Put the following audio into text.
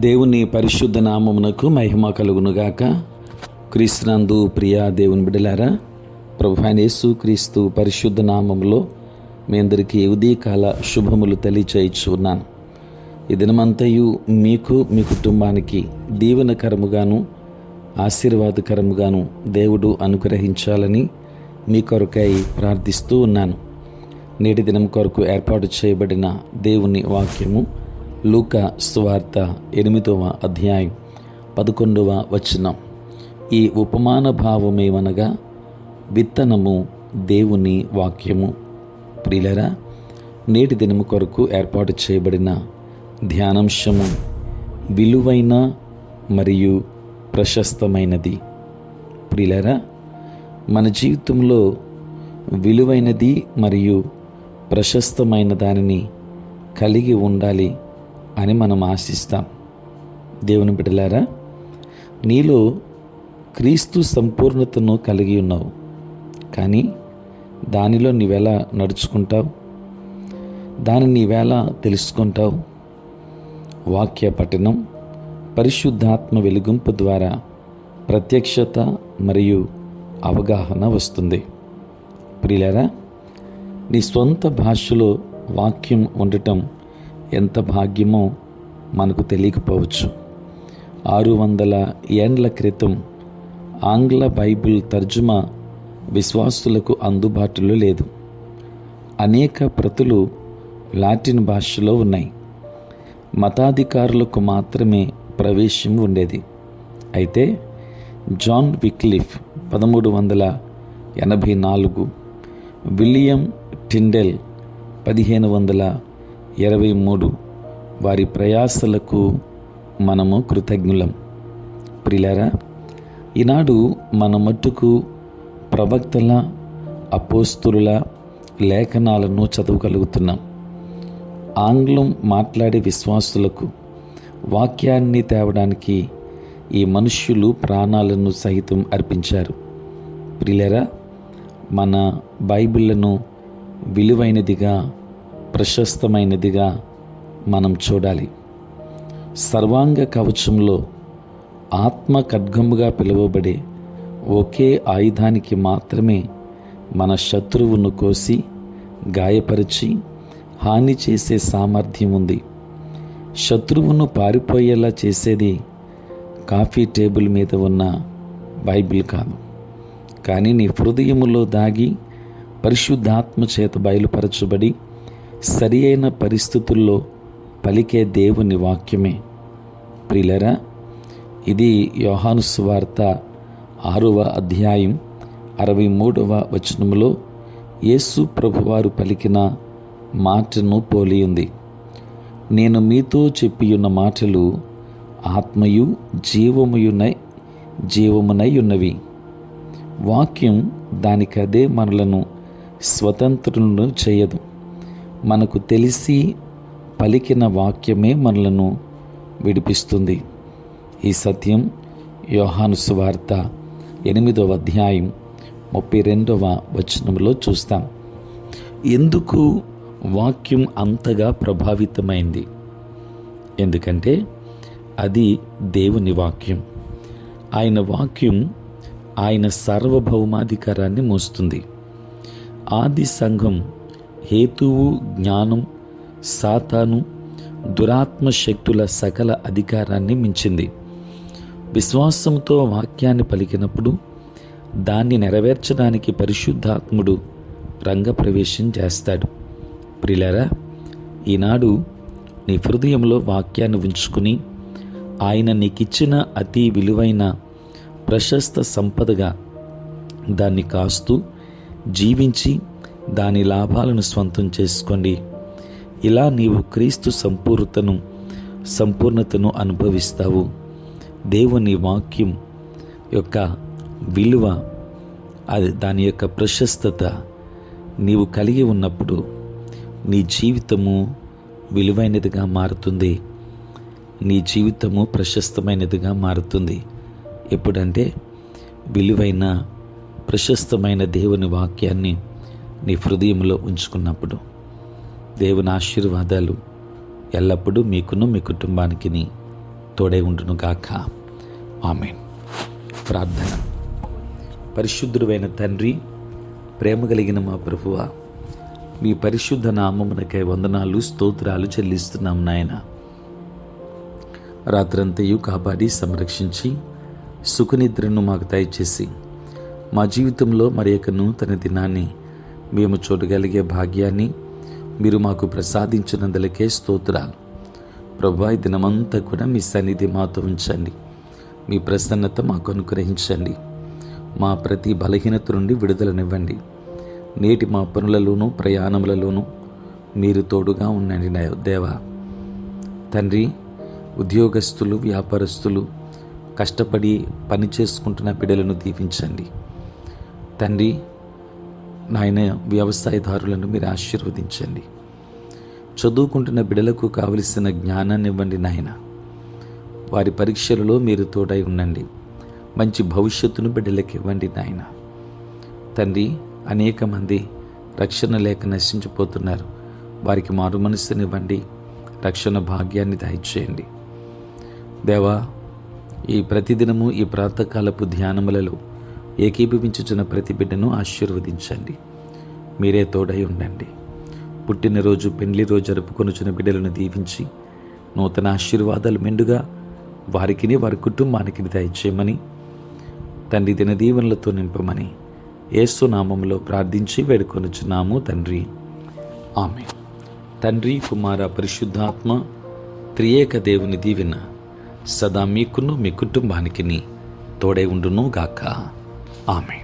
దేవుని పరిశుద్ధ నామమునకు మహిమ కలుగునుగాక. క్రీస్తునందు ప్రియ దేవుని బిడ్డలారా, ప్రభువైన యేసు క్రీస్తు పరిశుద్ధ నామములో మీ అందరికీ ఉదయకాల శుభములు తెలియచేయుచున్నాను. ఈ దినమంతయు మీకు మీ కుటుంబానికి దీవెనకరముగాను ఆశీర్వాదకరముగాను దేవుడు అనుగ్రహించాలని మీ కొరకై ప్రార్థిస్తూ ఉన్నాను. నేటి దినం కొరకు ఏర్పాటు చేయబడిన దేవుని వాక్యము లూకా సువార్త 8వ అధ్యాయం 11వ వచనం. ఈ ఉపమాన భావమేమనగా విత్తనము దేవుని వాక్యము. ప్రియులారా, నేటి దినము కొరకు ఏర్పాటు చేయబడిన ధ్యానాంశము విలువైన మరియు ప్రశస్తమైనది. ప్రియులారా, మన జీవితంలో విలువైనది మరియు ప్రశస్తమైన దానిని కలిగి ఉండాలి అని మనం ఆశిస్తాం. దేవుని బిడ్డలారా, నీలో క్రీస్తు సంపూర్ణతను కలిగి ఉన్నావు, కానీ దానిలో నీవెలా నడుచుకుంటావు, దాన్ని నీవెలా తెలుసుకుంటావు? వాక్య పఠనం, పరిశుద్ధాత్మ వెలుగింపు ద్వారా ప్రత్యక్షత మరియు అవగాహన వస్తుంది. ప్రియులారా, నీ స్వంత భాషలో వాక్యం ఉండటం ఎంత భాగ్యమో మనకు తెలియకపోవచ్చు. 600 ఏండ్ల క్రితం ఆంగ్ల బైబిల్ తర్జుమా విశ్వాసులకు అందుబాటులో లేదు. అనేక ప్రతులు లాటిన్ భాషలో ఉన్నాయి. మతాధికారులకు మాత్రమే ప్రవేశం ఉండేది. అయితే జాన్ విక్లిఫ్ 1384, విలియం టిండెల్ 1523 వారి ప్రయాసలకు మనము కృతజ్ఞులం. ప్రియులారా, ఈనాడు మన మట్టుకు ప్రవక్తల, అపోస్తులుల లేఖనాలను చదవగలుగుతున్నాం. ఆంగ్లం మాట్లాడే విశ్వాసులకు వాక్యాన్ని తేవడానికి ఈ మనుష్యులు ప్రాణాలను సహితం అర్పించారు. ప్రియులారా, మన బైబిళ్లను విలువైనదిగా, ప్రశస్తమైనదిగా మనం చూడాలి. సర్వాంగ కవచంలో ఆత్మ ఖడ్గముగా పిలువబడే ఒకే ఆయుధానికి మాత్రమే మన శత్రువును కోసి గాయపరిచి హాని చేసే సామర్థ్యం ఉంది. శత్రువును పారిపోయేలా చేసేది కాఫీ టేబుల్ మీద ఉన్న బైబిల్ కాదు, కానీ నీ హృదయములో దాగి పరిశుద్ధాత్మ చేత బయలుపరచబడి సరి అయిన పరిస్థితుల్లో పలికే దేవుని వాక్యమే. ప్రియులారా, ఇది యోహాను సువార్త 6వ అధ్యాయం 63వ వచనములో యేసు ప్రభువారు పలికిన మాటను పోలి ఉంది. నేను మీతో చెప్పియున్న మాటలు ఆత్మయు జీవమునై ఉన్నవి. వాక్యం దానికదే మనలను స్వతంత్రులను చేయదు. మనకు తెలిసి పలికిన వాక్యమే మనలను విడిపిస్తుంది. ఈ సత్యం యోహాను సువార్త 8వ అధ్యాయం 32వ వచనంలో చూస్తాం. ఎందుకు వాక్యం అంతగా ప్రభావితమైంది? ఎందుకంటే అది దేవుని వాక్యం. ఆయన వాక్యం ఆయన సార్వభౌమాధికారాన్ని మోస్తుంది. ఆది సంఘం హేతువు, జ్ఞానం, సాతాను, దురాత్మ శక్తుల సకల అధికారాన్ని మించింది. విశ్వాసంతో వాక్యాన్ని పలికినప్పుడు దాన్ని నెరవేర్చడానికి పరిశుద్ధాత్ముడు రంగప్రవేశం చేస్తాడు. ప్రియులారా, ఈనాడు నీ హృదయంలో వాక్యాన్ని ఉంచుకుని ఆయన నీకిచ్చిన అతి విలువైన ప్రశస్త సంపదగా దాన్ని కాస్తూ జీవించి దాని లాభాలను స్వంతం చేసుకోండి. ఇలా నీవు క్రీస్తు సంపూర్ణతను అనుభవిస్తావు. దేవుని వాక్యం యొక్క విలువ, అది దాని యొక్క ప్రశస్తత నీవు కలిగి ఉన్నప్పుడు నీ జీవితము విలువైనదిగా మారుతుంది. నీ జీవితము ప్రశస్తమైనదిగా మారుతుంది. ఎప్పుడంటే విలువైన ప్రశస్తమైన దేవుని వాక్యాన్ని నీ హృదయంలో ఉంచుకున్నప్పుడు. దేవుని ఆశీర్వాదాలు ఎల్లప్పుడూ మీకును మీ కుటుంబానికి తోడై ఉండును గాక. ఆమేన్. ప్రార్థన. పరిశుద్ధుడైన తండ్రి, ప్రేమ కలిగిన మా ప్రభువా, మీ పరిశుద్ధ నామమునకై వందనాలు, స్తోత్రాలు చెల్లిస్తున్నాం నాయన. రాత్రంతయు కాపాడి సంరక్షించి సుఖనిద్రను మాకు దయచేసి మా జీవితంలో మరి యొక్క నూతన దినాన్ని మేము చూడగలిగే భాగ్యాన్ని మీరు మాకు ప్రసాదించినందులకే స్తోత్రాలు. ప్రభువా, ఈ దినమంతా కూడా మీ సన్నిధి మాతో ఉంచండి. మీ ప్రసన్నత మాకు అనుగ్రహించండి. మా ప్రతి బలహీనత నుండి విడుదలనివ్వండి. నేటి మా పనులలోనూ ప్రయాణములలోనూ మీరు తోడుగా ఉండండి దేవా. తండ్రి, ఉద్యోగస్తులు, వ్యాపారస్తులు, కష్టపడి పని చేసుకుంటున్న బిడ్డలను దీవించండి తండ్రి. నాయన, వ్యవసాయదారులను మీరు ఆశీర్వదించండి. చదువుకుంటున్న బిడ్డలకు కావలసిన జ్ఞానాన్ని ఇవ్వండి నాయన. వారి పరీక్షలలో మీరు తోడై ఉండండి. మంచి భవిష్యత్తును బిడ్డలకు ఇవ్వండి నాయన. తండ్రి, అనేక మంది రక్షణ లేక నశించిపోతున్నారు. వారికి మారు మనస్సునివ్వండి. రక్షణ భాగ్యాన్ని దయచేయండి దేవా. ఈ ప్రతిదినము ఈ ప్రాతకాలపు ధ్యానములలో ఏకీభవించుచున్న ప్రతి బిడ్డను ఆశీర్వదించండి. మీరే తోడై ఉండండి. పుట్టినరోజు, పెండ్లి రోజు జరుపుకొనుచున్న బిడ్డలను దీవించి నూతన ఆశీర్వాదాలు మెండుగా వారికిని వారి కుటుంబానికి దయచేయమని, తండ్రి దినదీవెనలతో నింపమని యేసు నామములో ప్రార్థించి వేడుకొనుచున్నాము తండ్రి. ఆమేన్. తండ్రి, కుమార, పరిశుద్ధాత్మ త్రియేక దేవుని దీవెన సదా మీకును మీ కుటుంబానికి తోడై ఉండును గాక. ఆమేన్.